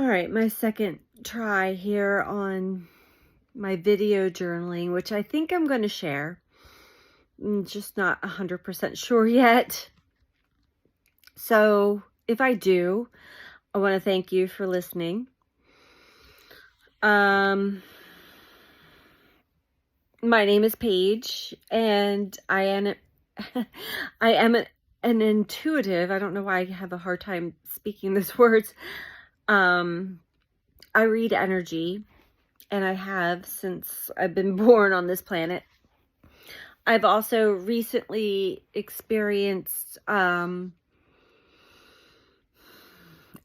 All right, my second try here on my video journaling, which I think I'm going to share. I'm just not 100% sure yet. So if I do, I want to thank you for listening. My name is Paige, and I am an intuitive. I don't know why I have a hard time speaking these words. I read energy, and I have since I've been born on this planet. I've also recently experienced an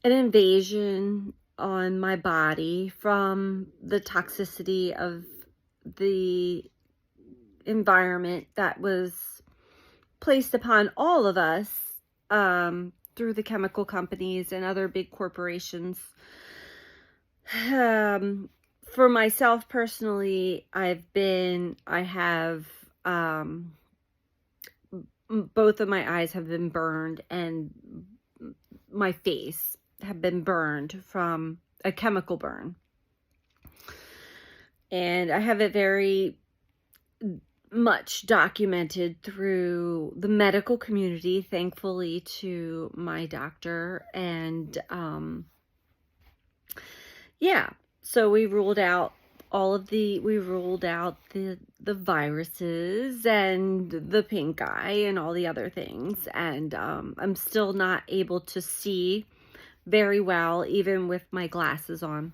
invasion on my body from the toxicity of the environment that was placed upon all of us through the chemical companies and other big corporations. For myself personally, I have both of my eyes have been burned, and my face have been burned from a chemical burn. And I have it very much documented through the medical community, thankfully, to my doctor. And yeah, so we ruled out the viruses and the pink eye and all the other things. And I'm still not able to see very well, even with my glasses on.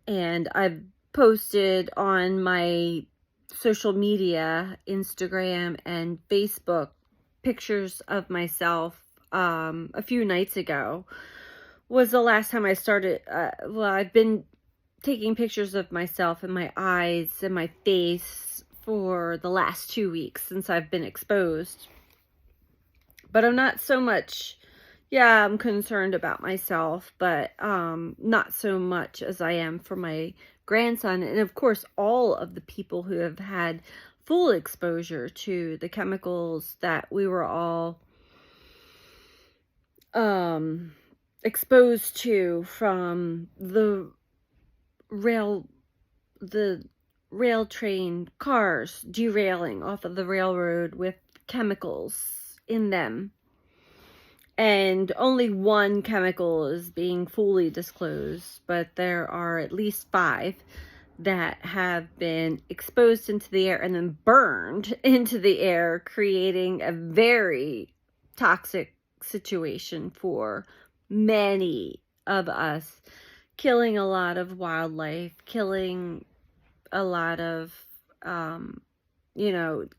And I've posted on my social media, Instagram and Facebook, pictures of myself a few nights ago. Was the last time I started, I've been taking pictures of myself and my eyes and my face for the last 2 weeks since I've been exposed. But I'm not so much, I'm concerned about myself, but not so much as I am for my grandson. And of course, all of the people who have had full exposure to the chemicals that we were all exposed to from the rail train cars derailing off of the railroad with chemicals in them. And only one chemical is being fully disclosed, but there are at least 5 that have been exposed into the air and then burned into the air, creating a very toxic situation for many of us, killing a lot of wildlife, killing a lot of,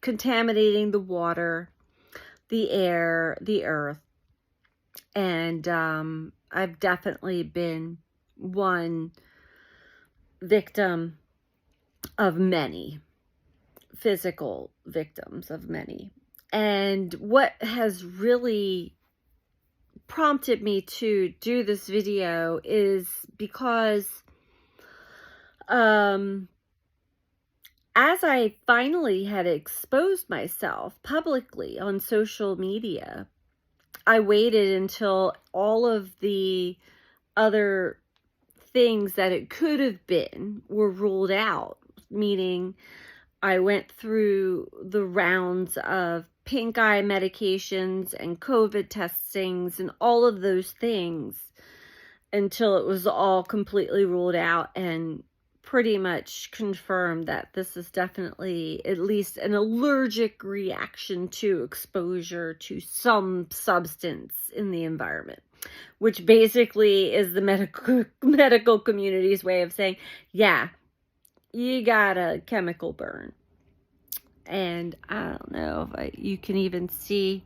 contaminating the water, the air, the earth. And I've definitely been one victim of many, physical victims of many. And what has really prompted me to do this video is because as I finally had exposed myself publicly on social media, I waited until all of the other things that it could have been were ruled out, meaning I went through the rounds of pink eye medications and COVID testings and all of those things until it was all completely ruled out and pretty much confirmed that this is definitely at least an allergic reaction to exposure to some substance in the environment, which basically is the medical community's way of saying, yeah, you got a chemical burn. And I don't know if you can even see,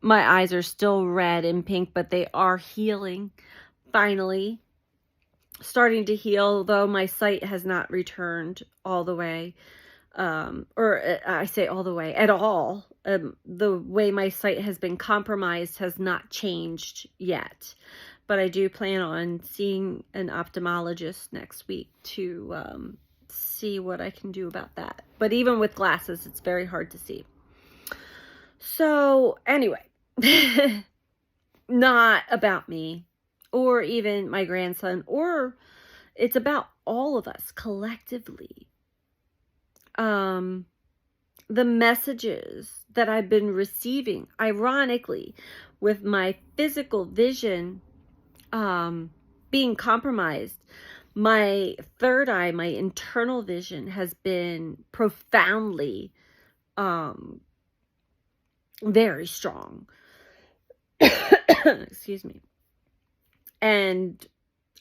my eyes are still red and pink, but they are healing, finally. Starting to heal, though my sight has not returned all the way, or I say all the way, at all. The way my sight has been compromised has not changed yet. But I do plan on seeing an ophthalmologist next week to see what I can do about that. But even with glasses, it's very hard to see. So anyway, not about me or even my grandson, or it's about all of us collectively. The messages that I've been receiving, ironically, with my physical vision being compromised, my third eye, my internal vision, has been profoundly very strong. Excuse me. And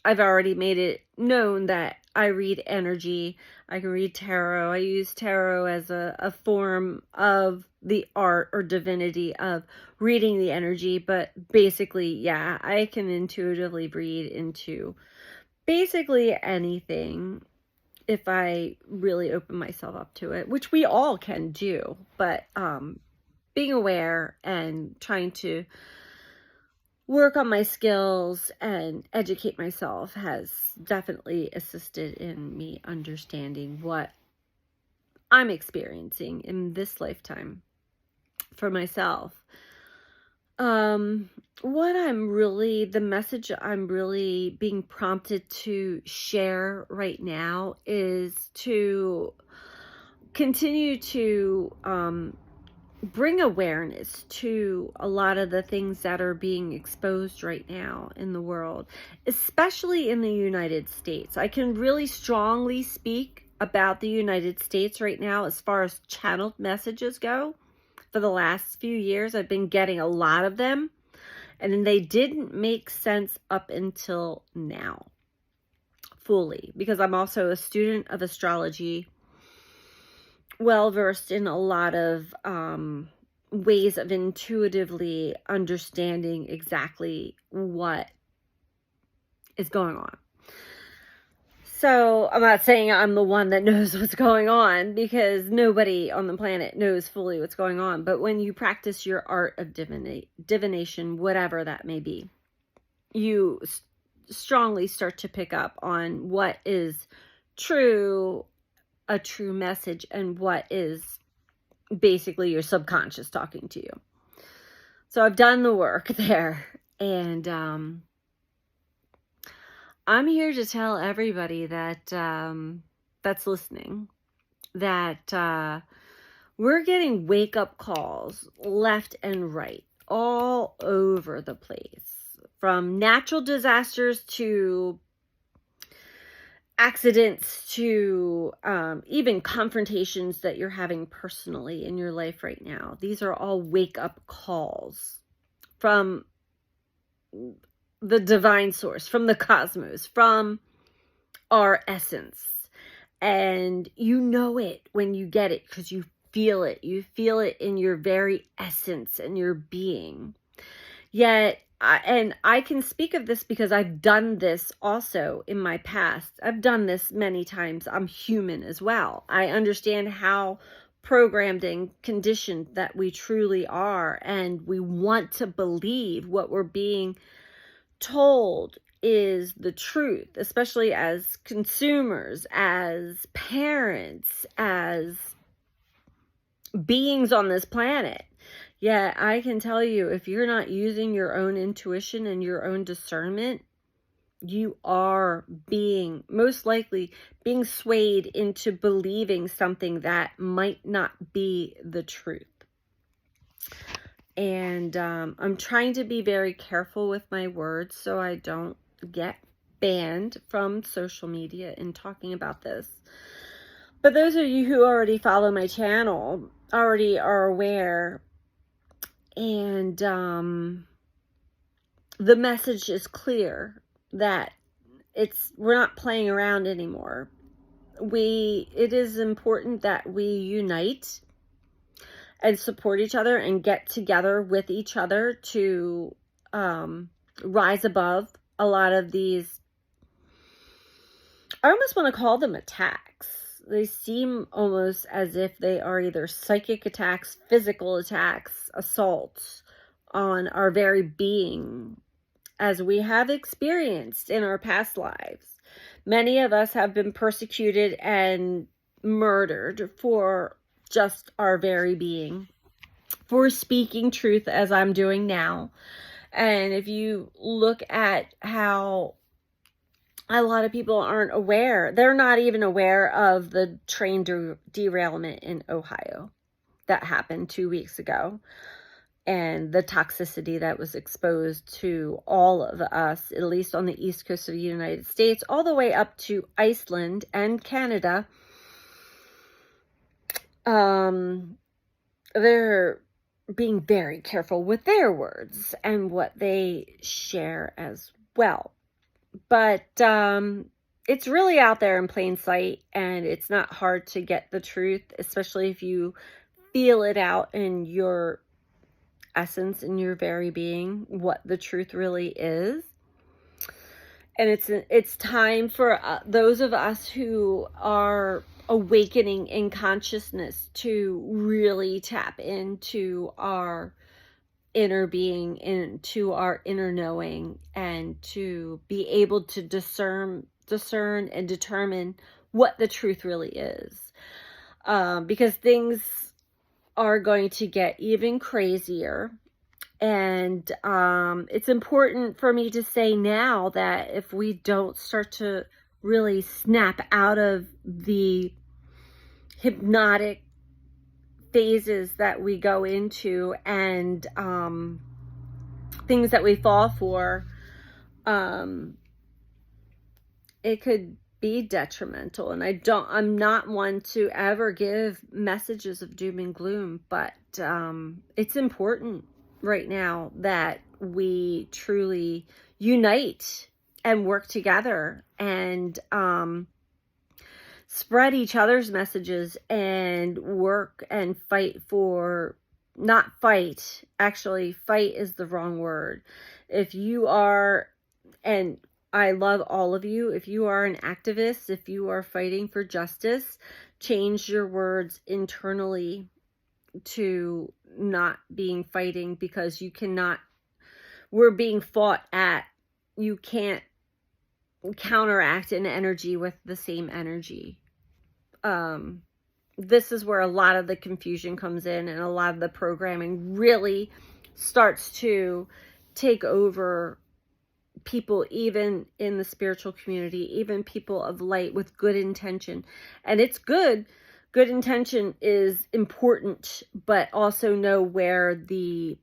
I've already made it known that I read energy. I can read tarot. I use tarot as a form of the art or divinity of reading the energy. But basically, yeah, I can intuitively read into basically anything if I really open myself up to it, which we all can do. But being aware and trying to work on my skills and educate myself has definitely assisted in me understanding what I'm experiencing in this lifetime for myself. The message I'm really being prompted to share right now is to continue to bring awareness to a lot of the things that are being exposed right now in the world, especially in the United States. I can really strongly speak about the United States right now as far as channeled messages go. For the last few years, I've been getting a lot of them, and they didn't make sense up until now, fully, because I'm also a student of astrology, well versed in a lot of ways of intuitively understanding exactly what is going on. So I'm not saying I'm the one that knows what's going on, because nobody on the planet knows fully what's going on. But when you practice your art of divination, whatever that may be, you strongly start to pick up on what is true, a true message, and what is basically your subconscious talking to you. So I've done the work there, and I'm here to tell everybody that that's listening that we're getting wake-up calls left and right all over the place, from natural disasters to accidents to even confrontations that you're having personally in your life right now. These are all wake-up calls from the divine source, from the cosmos, from our essence. And you know it when you get it, because you feel it. You feel it in your very essence and your being. Yet, I can speak of this because I've done this also in my past. I've done this many times. I'm human as well. I understand how programmed and conditioned that we truly are, and we want to believe what we're being told is the truth, especially as consumers, as parents, as beings on this planet. Yeah, I can tell you, if you're not using your own intuition and your own discernment, you are most likely being swayed into believing something that might not be the truth. And I'm trying to be very careful with my words so I don't get banned from social media in talking about this. But those of you who already follow my channel already are aware. And the message is clear that we're not playing around anymore. It is important that we unite and support each other and get together with each other to rise above a lot of these, I almost want to call them attacks. They seem almost as if they are either psychic attacks, physical attacks, assaults on our very being, as we have experienced in our past lives. Many of us have been persecuted and murdered for just our very being, for speaking truth as I'm doing now, And if you look at how a lot of people aren't aware, they're not even aware of the train derailment in Ohio that happened 2 weeks ago, and the toxicity that was exposed to all of us, at least on the east coast of the United States, all the way up to Iceland and Canada. They're being very careful with their words and what they share as well. But it's really out there in plain sight, and it's not hard to get the truth, especially if you feel it out in your essence, in your very being, what the truth really is. And it's time for those of us who are awakening in consciousness to really tap into our inner being, into our inner knowing, and to be able to discern and determine what the truth really is. Because things are going to get even crazier. And it's important for me to say now that if we don't start to really snap out of the hypnotic phases that we go into and things that we fall for, it could be detrimental. And I'm not one to ever give messages of doom and gloom, but it's important right now that we truly unite and work together and spread each other's messages and work and fight for, not fight, actually fight is the wrong word. If you are, and I love all of you, if you are an activist, if you are fighting for justice, change your words internally to not being fighting, because you cannot, we're being fought at. You can't counteract an energy with the same energy. This is where a lot of the confusion comes in, and a lot of the programming really starts to take over people, even in the spiritual community, even people of light with good intention. And it's good. Good intention is important, but also know where the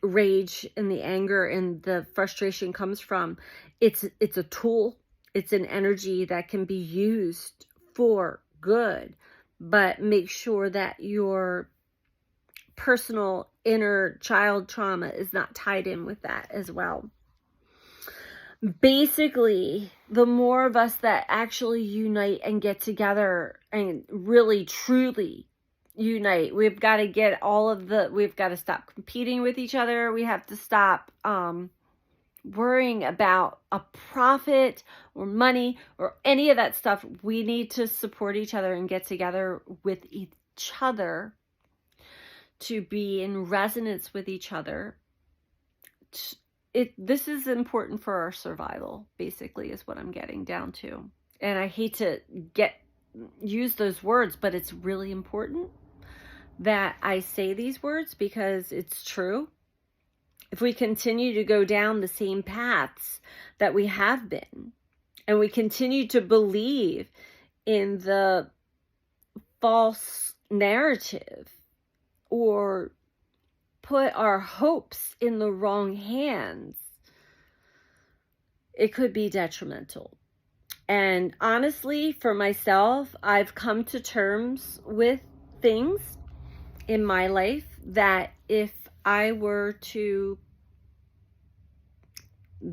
rage and the anger and the frustration comes from. It's a tool. It's an energy that can be used for good, but make sure that your personal inner child trauma is not tied in with that as well. Basically, the more of us that actually unite and get together and really truly unite, we've got to get we've got to stop competing with each other. We have to stop worrying about a profit or money or any of that stuff. We need to support each other and get together with each other to be in resonance with each other. This is important for our survival, basically, is what I'm getting down to. And I hate to use those words, but it's really important that I say these words, because it's true. If we continue to go down the same paths that we have been, and we continue to believe in the false narrative, or put our hopes in the wrong hands, it could be detrimental. And honestly, for myself, I've come to terms with things in my life that if I were to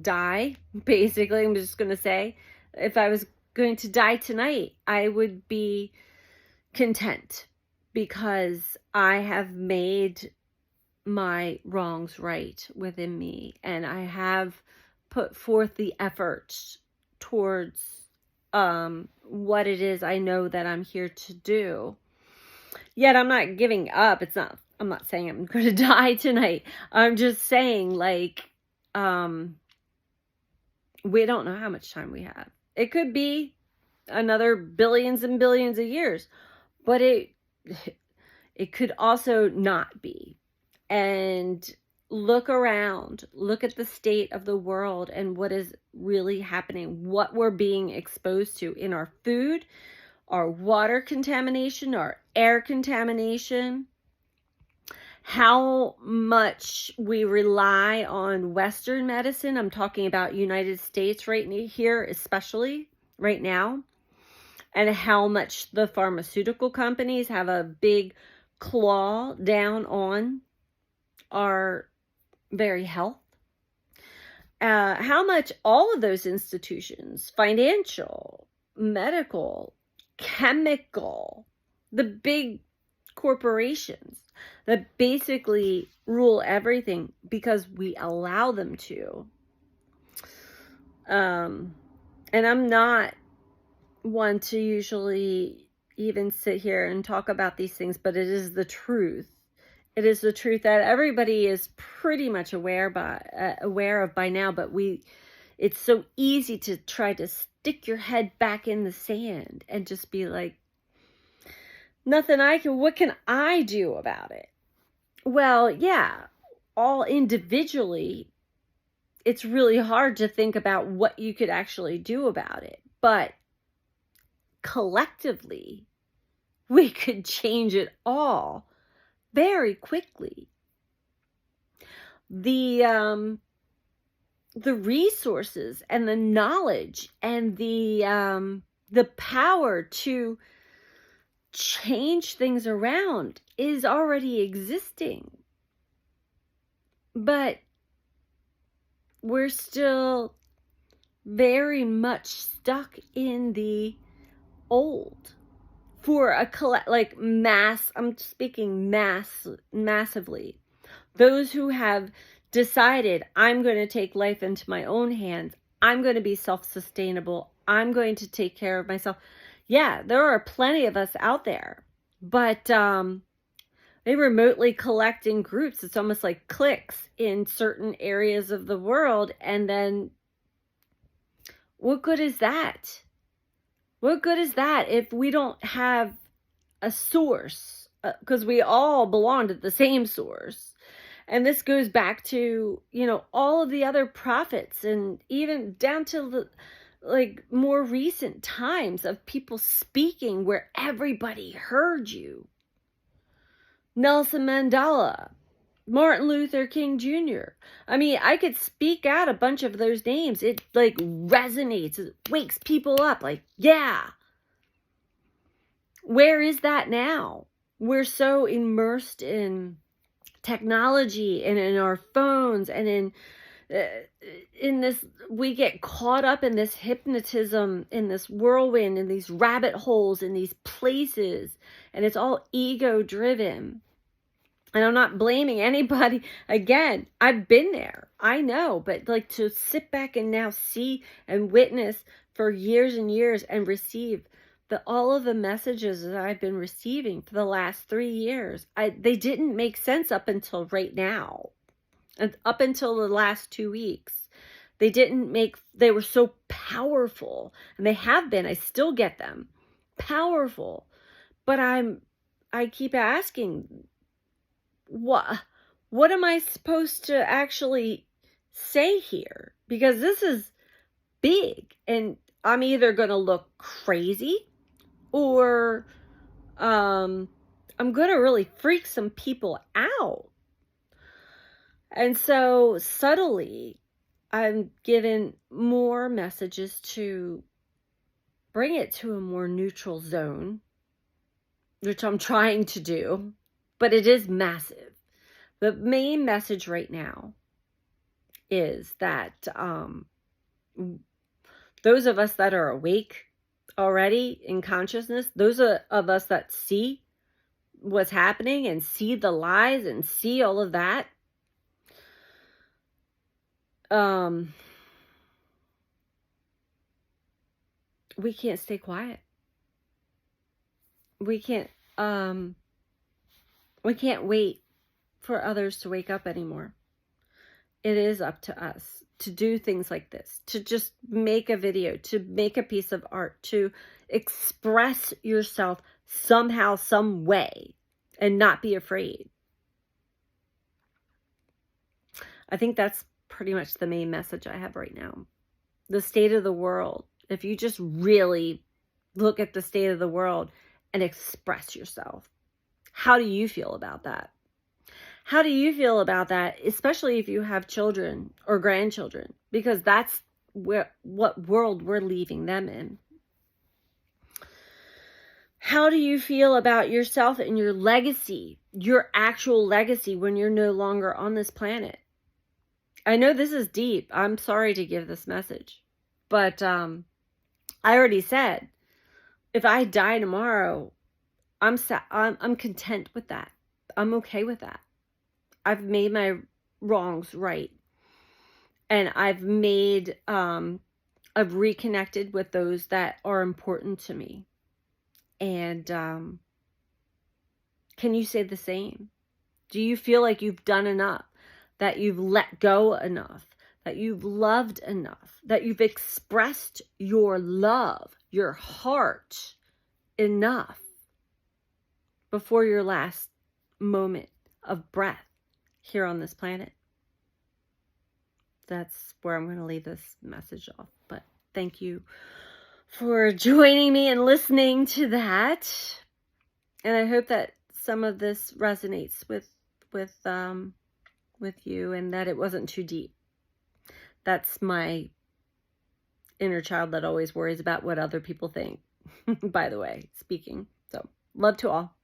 die, basically, I'm just going to say, if I was going to die tonight, I would be content, because I have made my wrongs right within me, and I have put forth the efforts towards what it is I know that I'm here to do. Yet I'm not giving up. I'm not saying I'm going to die tonight. I'm just saying, like, we don't know how much time we have. It could be another billions and billions of years, but it could also not be. And look around, look at the state of the world and what is really happening, what we're being exposed to in our food, our water contamination, our air contamination, how much we rely on Western medicine. I'm talking about United States right here, especially right now, and how much the pharmaceutical companies have a big claw down on our very health. How much all of those institutions, financial, medical, chemical, the big corporations that basically rule everything because we allow them to. And I'm not one to usually even sit here and talk about these things, but it is the truth. It is the truth that everybody is pretty much aware of by now, but it's so easy to try to stick your head back in the sand and just be like, what can I do about it? Well, yeah, all individually, it's really hard to think about what you could actually do about it, but collectively, we could change it all very quickly. The resources and the knowledge and the power to change things around is already existing. But we're still very much stuck in the old. For a I'm speaking massively. Those who have decided, I'm going to take life into my own hands. I'm going to be self-sustainable. I'm going to take care of myself. Yeah, there are plenty of us out there, but they remotely collect in groups. It's almost like cliques in certain areas of the world. And then what good is that? What good is that if we don't have a source? Because we all belong to the same source. And this goes back to, all of the other prophets, and even down to the more recent times of people speaking where everybody heard you. Nelson Mandela, Martin Luther King Jr. I mean, I could speak out a bunch of those names. It resonates. It wakes people up. Yeah. Where is that now? We're so immersed in technology and in our phones and in this, we get caught up in this hypnotism, in this whirlwind, in these rabbit holes, in these places, and it's all ego driven. And I'm not blaming anybody. Again, I've been there. I know. But to sit back and now see and witness for years and years and receive all of the messages that I've been receiving for the last 3 years, they didn't make sense up until right now. And up until the last 2 weeks. They were so powerful. And they have been. I still get them. Powerful. But I keep asking, what am I supposed to actually say here? Because this is big, and I'm either going to look crazy or I'm going to really freak some people out. And so subtly, I'm given more messages to bring it to a more neutral zone, which I'm trying to do. But it is massive. The main message right now is that those of us that are awake already in consciousness, those of us that see what's happening and see the lies and see all of that, we can't stay quiet. We can't wait for others to wake up anymore. It is up to us to do things like this, to just make a video, to make a piece of art, to express yourself somehow, some way, and not be afraid. I think that's pretty much the main message I have right now. The state of the world. If you just really look at the state of the world and express yourself, how do you feel about that? How do you feel about that, especially if you have children or grandchildren? Because that's what world we're leaving them in. How do you feel about yourself and your legacy, your actual legacy when you're no longer on this planet? I know this is deep. I'm sorry to give this message, but I already said, if I die tomorrow, I'm content with that. I'm okay with that. I've made my wrongs right. And I've reconnected with those that are important to me. And can you say the same? Do you feel like you've done enough? That you've let go enough? That you've loved enough? That you've expressed your love, your heart enough before your last moment of breath here on this planet? That's where I'm going to leave this message off. But thank you for joining me and listening to that. And I hope that some of this resonates with you, and that it wasn't too deep. That's my inner child that always worries about what other people think. By the way, speaking. So, love to all.